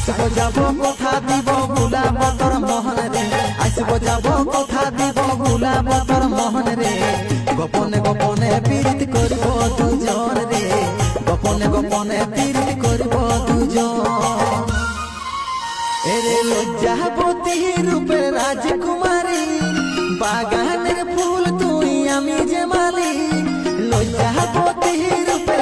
আসবো যাব কথা দিব ভুলাব তোর মোহন রে, আসবো যাব কথা দিব ভুলাব তোর মোহন রে। গোপনে গোপনে পীড়িত করব দুজন রে, গোপনে গোপনে পীড়িত করব দুজন। এরে লজ্জাবতী রূপে রাজকুমারী, বাগানের ফুল তুই আমি যে মালি। লজ্জাবতী রূপে